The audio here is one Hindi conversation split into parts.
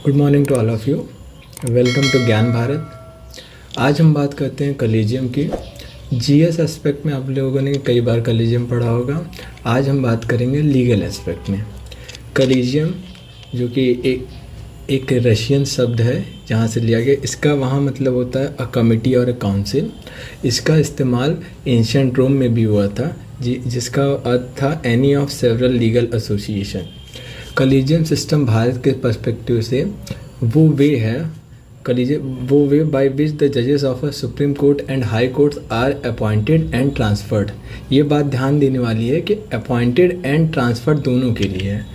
Good morning to all of you. Welcome to Gyan Bharat. आज हम बात करते हैं कॉलेजियम की। जीएस एस्पेक्ट में आप लोगों ने कई बार कॉलेजियम पढ़ा होगा। आज हम बात करेंगे लीगल एस्पेक्ट में। कॉलेजियम जो कि एक रशियन शब्द है जहाँ से लिया गया। इसका वहाँ मतलब होता है अ कमिटी और अ काउंसिल। इसका इस्तेमाल एंशिएंट रोम में भी हुआ था जिसका अर्थ था any of several legal association. Collegium system Bharat के पर्सपेक्टिव से वो वे बाय विच द जजेस of a Supreme Court and High Courts are appointed and transferred. ये बात ध्यान देने वाली है कि अपॉइंटेड एंड ट्रांसफर्ड दोनों के लिए है।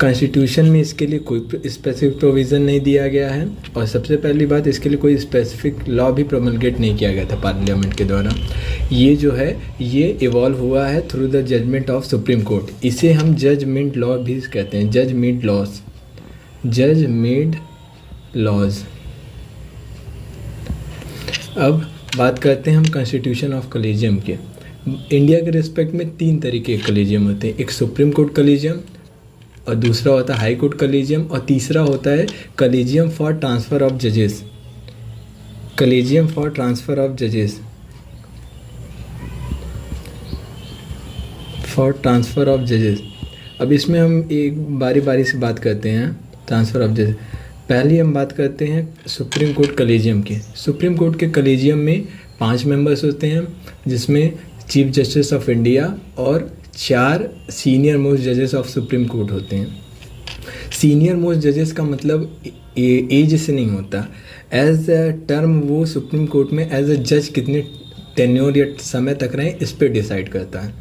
कॉन्स्टिट्यूशन में इसके लिए कोई स्पेसिफिक प्रोविज़न नहीं दिया गया है और सबसे पहली बात, इसके लिए कोई स्पेसिफिक लॉ भी प्रोमलगेट नहीं किया गया था पार्लियामेंट के द्वारा। ये जो है ये इवॉल्व हुआ है through the judgement of Supreme Court. इसे हम जजमेंट लॉ भी कहते हैं, जज मेड लॉज। अब बात करते हैं हम कॉन्स्टिट्यूशन ऑफ कॉलेजियम के। इंडिया के रिस्पेक्ट में 3 तरीके के कॉलेजियम होते हैं। एक सुप्रीम कोर्ट कॉलेजियम और दूसरा होता है हाई कोर्ट कॉलेजियम और तीसरा होता है कॉलेजियम फॉर ट्रांसफ़र ऑफ जजेस। कॉलेजियम फॉर ट्रांसफ़र ऑफ जजेस अब इसमें हम एक बारी बारी से बात करते हैं ट्रांसफ़र ऑफ जजेस। पहले हम बात करते हैं सुप्रीम कोर्ट कॉलेजियम की। सुप्रीम कोर्ट के कॉलेजियम में 5 मेंबर्स होते हैं जिसमें चीफ जस्टिस ऑफ इंडिया और 4 सीनियर मोस्ट जजेस ऑफ सुप्रीम कोर्ट होते हैं। सीनियर मोस्ट जजेस का मतलब एज से नहीं होता। एज अ टर्म वो सुप्रीम कोर्ट में एज अ जज कितने टेन्योर या समय तक रहें इस पर डिसाइड करता है।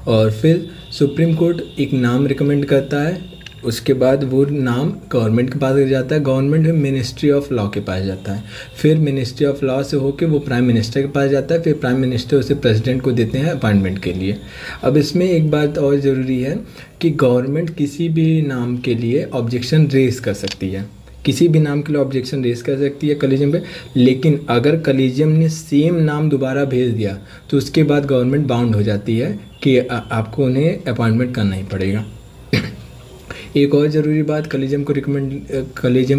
और फिर सुप्रीम कोर्ट एक नाम रिकमेंड करता है, उसके बाद वो नाम गवर्नमेंट के पास जाता है, गवर्नमेंट में मिनिस्ट्री ऑफ लॉ के पास जाता है, फिर मिनिस्ट्री ऑफ लॉ से होके वो प्राइम मिनिस्टर के पास जाता है, फिर प्राइम मिनिस्टर उसे प्रेसिडेंट को देते हैं अपॉइंटमेंट के लिए। अब इसमें एक बात और ज़रूरी है कि गवर्नमेंट किसी भी नाम के लिए ऑब्जेक्शन रेज कर सकती है, किसी भी नाम के लिए ऑब्जेक्शन रेज कर सकती है कॉलेजियम पे। लेकिन अगर कॉलेजियम ने सेम नाम दोबारा भेज दिया तो उसके बाद गवर्नमेंट बाउंड हो जाती है कि आपको उन्हें अपॉइंटमेंट करना ही पड़ेगा। एक और ज़रूरी बात कॉलेजियम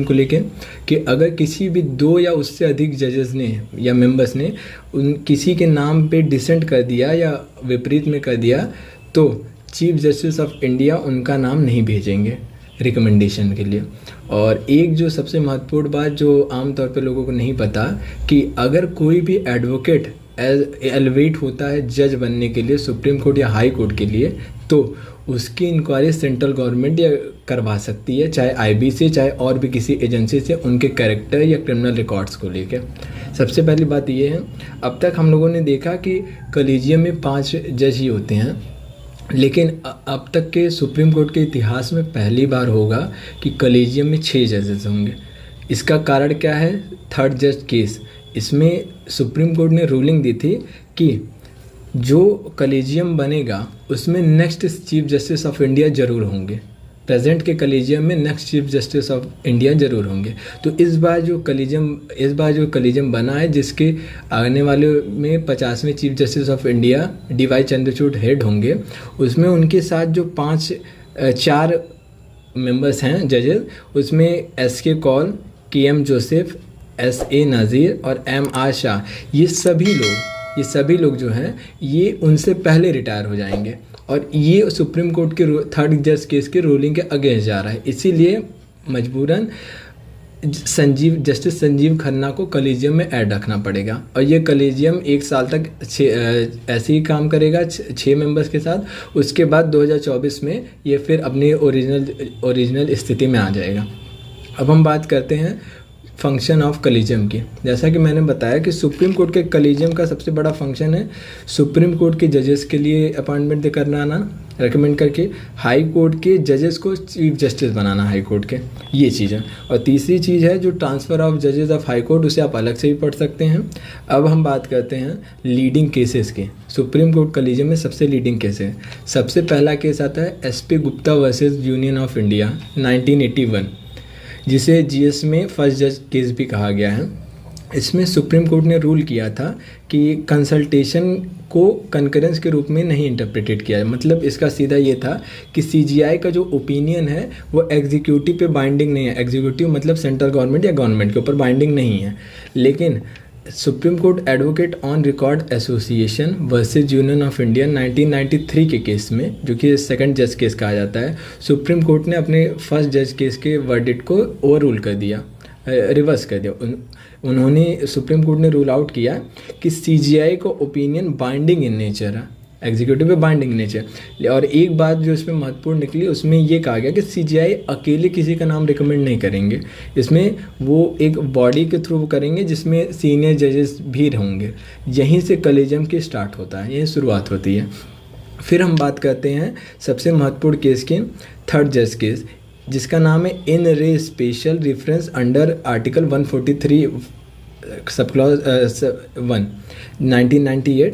को लेके कि अगर किसी भी 2 या उससे अधिक जजेस ने या मेंबर्स ने किसी के नाम पे डिसेंट कर दिया या विपरीत में कर दिया तो चीफ जस्टिस ऑफ इंडिया उनका नाम नहीं भेजेंगे रिकमेंडेशन के लिए। और एक जो सबसे महत्वपूर्ण बात जो आमतौर पे लोगों को नहीं पता कि अगर कोई भी एडवोकेट एलिवेट होता है जज बनने के लिए सुप्रीम कोर्ट या हाई कोर्ट के लिए तो उसकी इंक्वायरी सेंट्रल गवर्नमेंट या करवा सकती है, चाहे आईबी से चाहे और भी किसी एजेंसी से, उनके कैरेक्टर या क्रिमिनल रिकॉर्ड्स को लेकर। सबसे पहली बात ये है, अब तक हम लोगों ने देखा कि कॉलेजियम में 5 जज ही होते हैं, लेकिन अब तक के सुप्रीम कोर्ट के इतिहास में पहली बार होगा कि कॉलेजियम में 6 जजेस होंगे। इसका कारण क्या है? 3rd जज केस। इसमें सुप्रीम कोर्ट ने रूलिंग दी थी कि जो कॉलेजियम बनेगा उसमें next chief justice of India ज़रूर होंगे। प्रेजेंट के कॉलेजियम में next chief justice of India ज़रूर होंगे। तो इस बार जो कॉलेजियम बना है जिसके आने वाले में 50वें chief justice of India DY Chandrachud head होंगे, उसमें उनके साथ जो 4 मेंबर्स हैं जजेस, उसमें SK Kaul, KM Joseph, SA Nazeer और MR शाह, ये सभी लोग जो हैं ये उनसे पहले रिटायर हो जाएंगे और ये सुप्रीम कोर्ट के 3rd जज केस के रूलिंग के अगेंस्ट जा रहा है। इसीलिए मजबूरन जस्टिस संजीव खन्ना को कॉलेजियम में ऐड रखना पड़ेगा और ये कॉलेजियम 1 साल तक ऐसे ही काम करेगा 6 मेंबर्स के साथ। उसके बाद 2024 में ये फिर अपनी ओरिजिनल स्थिति में आ जाएगा। अब हम बात करते हैं फंक्शन ऑफ कॉलेजियम की। जैसा कि मैंने बताया कि सुप्रीम कोर्ट के कॉलेजियम का सबसे बड़ा फंक्शन है सुप्रीम कोर्ट के जजेस के लिए अपॉइंटमेंट कराना रेकमेंड करके, हाई कोर्ट के जजेस को चीफ जस्टिस बनाना हाई कोर्ट के, ये चीज़ है। और तीसरी चीज़ है जो ट्रांसफ़र ऑफ जजेस ऑफ हाई कोर्ट, उसे आप अलग से भी पढ़ सकते हैं। अब हम बात करते हैं लीडिंग केसेस के। सुप्रीम कोर्ट कॉलेजियम में सबसे लीडिंग केस है। सबसे पहला केस आता है SP Gupta versus union of India 1981, जिसे GS में फर्स्ट जज केस भी कहा गया है। इसमें सुप्रीम कोर्ट ने रूल किया था कि कंसल्टेशन को कंकरेंस के रूप में नहीं इंटरप्रेटेड किया है। मतलब इसका सीधा ये था कि सीजीआई का जो ओपिनियन है वो एग्जीक्यूटिव पे बाइंडिंग नहीं है। एग्जीक्यूटिव मतलब सेंट्रल गवर्नमेंट या गवर्नमेंट के ऊपर बाइंडिंग नहीं है। लेकिन supreme court advocate on record association versus union of India 1993 के केस में, जो कि सेकंड जज केस कहा जाता है, सुप्रीम कोर्ट ने अपने फर्स्ट जज केस के वर्डिक्ट को ओवर रूल कर दिया, रिवर्स कर दिया। उन्होंने सुप्रीम कोर्ट ने रूल आउट किया कि सीजीआई का ओपिनियन बाइंडिंग इन नेचर है, एग्जीक्यूटिव पे बाइंडिंग नेचर। और एक बात जो इसमें महत्वपूर्ण निकली, उसमें ये कहा गया कि सीजीआई अकेले किसी का नाम रिकमेंड नहीं करेंगे, इसमें वो एक बॉडी के थ्रू करेंगे जिसमें सीनियर जजेस भी होंगे। यहीं से कॉलेजियम की स्टार्ट होता है, यही शुरुआत होती है। फिर हम बात करते हैं सबसे महत्वपूर्ण केस की, थर्ड जज केस, जिसका नाम है इन रे special reference under article 143 sub clause 1 1998।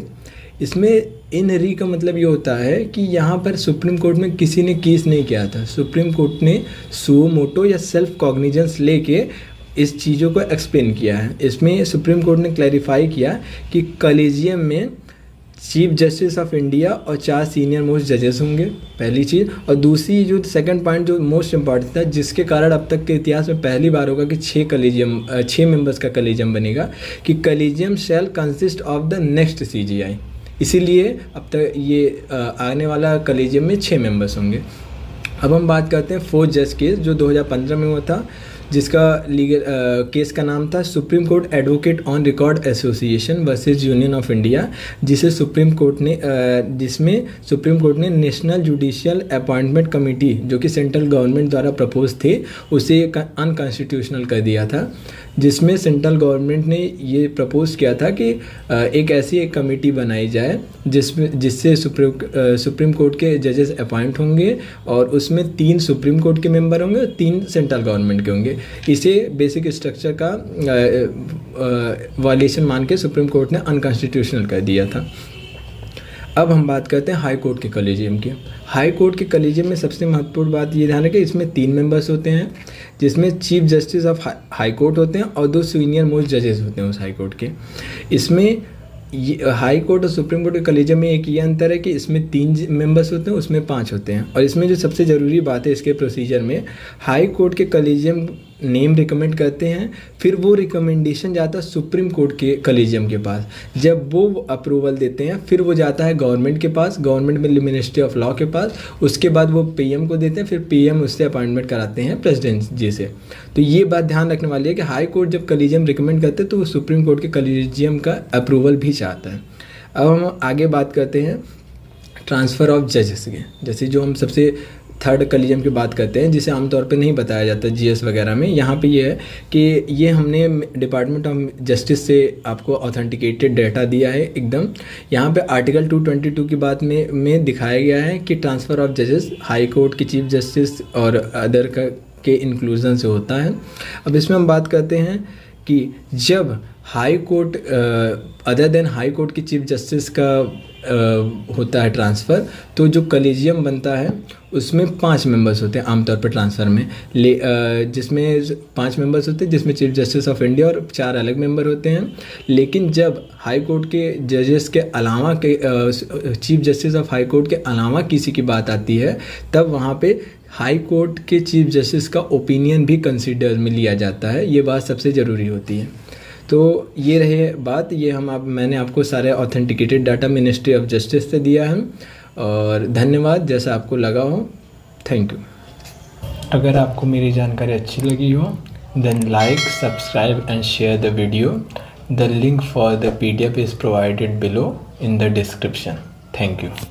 इसमें इन री का मतलब ये होता है कि यहाँ पर सुप्रीम कोर्ट में किसी ने केस नहीं किया था। सुप्रीम कोर्ट ने सुओ मोटो या सेल्फ कॉग्निजेंस लेके इस चीज़ों को एक्सप्लेन किया है। इसमें सुप्रीम कोर्ट ने क्लैरिफाई किया कि कॉलेजियम में चीफ जस्टिस ऑफ इंडिया और 4 सीनियर मोस्ट जजेस होंगे, पहली चीज़। और दूसरी जो सेकंड पॉइंट जो मोस्ट इम्पॉर्टेंट था, जिसके कारण अब तक के इतिहास में पहली बार होगा कि 6 मेंबर्स का कॉलेजियम बनेगा, कि collegium shell consist of the next CGI. इसीलिए अब तक ये आने वाला कॉलेजियम में 6 मेंबर्स होंगे। अब हम बात करते हैं फोर्थ जज केस जो 2015 में हुआ था, जिसका लीगल केस का नाम था supreme court advocate on record association versus union of India, जिसमें सुप्रीम कोर्ट ने नेशनल जुडिशियल अपॉइंटमेंट कमेटी, जो कि सेंट्रल गवर्नमेंट द्वारा प्रपोज थे, उसे अनकॉन्स्टिट्यूशनल कर दिया था। जिसमें सेंट्रल गवर्नमेंट ने ये प्रपोज किया था कि एक ऐसी कमेटी बनाई जाए जिससे सुप्रीम कोर्ट के जजेस अपॉइंट होंगे, और उसमें 3 सुप्रीम कोर्ट के मेंबर होंगे और 3 सेंट्रल गवर्नमेंट के होंगे। इसे बेसिक स्ट्रक्चर का वायलेशन मान के सुप्रीम कोर्ट ने अनकॉन्स्टिट्यूशनल कर दिया था। अब हम बात करते हैं हाई कोर्ट के कॉलेजियम की। हाई कोर्ट के कॉलेजियम में सबसे महत्वपूर्ण बात ये ध्यान है कि इसमें 3 मेंबर्स होते हैं, जिसमें chief justice of high court होते हैं और 2 सीनियर मोस्ट जजेस होते हैं उस हाई कोर्ट के। इसमें हाई कोर्ट और सुप्रीम कोर्ट के कॉलेजियम में एक ये अंतर है कि इसमें 3 मेंबर्स होते हैं, उसमें 5 होते हैं। और इसमें जो सबसे ज़रूरी बात है इसके प्रोसीजर में, हाई कोर्ट के कॉलेजियम नेम रिकमेंड करते हैं, फिर वो रिकमेंडेशन जाता है सुप्रीम कोर्ट के कॉलेजियम के पास। जब वो अप्रूवल देते हैं फिर वो जाता है गवर्नमेंट के पास, गवर्नमेंट में मिनिस्ट्री ऑफ लॉ के पास, उसके बाद वो पीएम को देते हैं, फिर पीएम उससे अपॉइंटमेंट कराते हैं प्रेसिडेंट जी से। तो ये बात ध्यान रखने वाली है कि हाई कोर्ट जब कॉलेजियम रिकमेंड करते हैं तो वो सुप्रीम कोर्ट के कॉलेजियम का अप्रूवल भी चाहता है। अब हम आगे बात करते हैं ट्रांसफ़र ऑफ जजेस के, जैसे जो हम सबसे थर्ड कॉलेजियम की बात करते हैं, जिसे आमतौर पे नहीं बताया जाता जीएस वगैरह में। यहाँ पे ये है कि ये हमने डिपार्टमेंट ऑफ जस्टिस से आपको ऑथेंटिकेटेड डाटा दिया है एकदम। यहाँ पे आर्टिकल 222 की बात में दिखाया गया है कि ट्रांसफ़र ऑफ जजेस हाई कोर्ट के चीफ जस्टिस और अदर के इंक्लूजन से होता है। अब इसमें हम बात करते हैं कि जब high court other than high court की चीफ जस्टिस का होता है ट्रांसफ़र, तो जो कॉलेजियम बनता है उसमें 5 मेंबर्स होते हैं आमतौर पर ट्रांसफ़र में, जिसमें 5 मेंबर्स होते हैं, जिसमें चीफ जस्टिस ऑफ इंडिया और 4 अलग मेंबर होते हैं। लेकिन जब हाई कोर्ट के जजेस के अलावा के chief justice of high court के अलावा किसी की बात आती है, तब वहाँ पे हाई कोर्ट के चीफ जस्टिस का ओपिनियन भी कंसीडर में लिया जाता है। ये बात सबसे ज़रूरी होती है। तो ये रहे बात, ये मैंने आपको सारे authenticated data ministry of justice से दिया है। और धन्यवाद, जैसा आपको लगा हो। Thank you. अगर आपको मेरी जानकारी अच्छी लगी हो, then like, subscribe and share the video. The link for the PDF is provided below in the description. Thank you.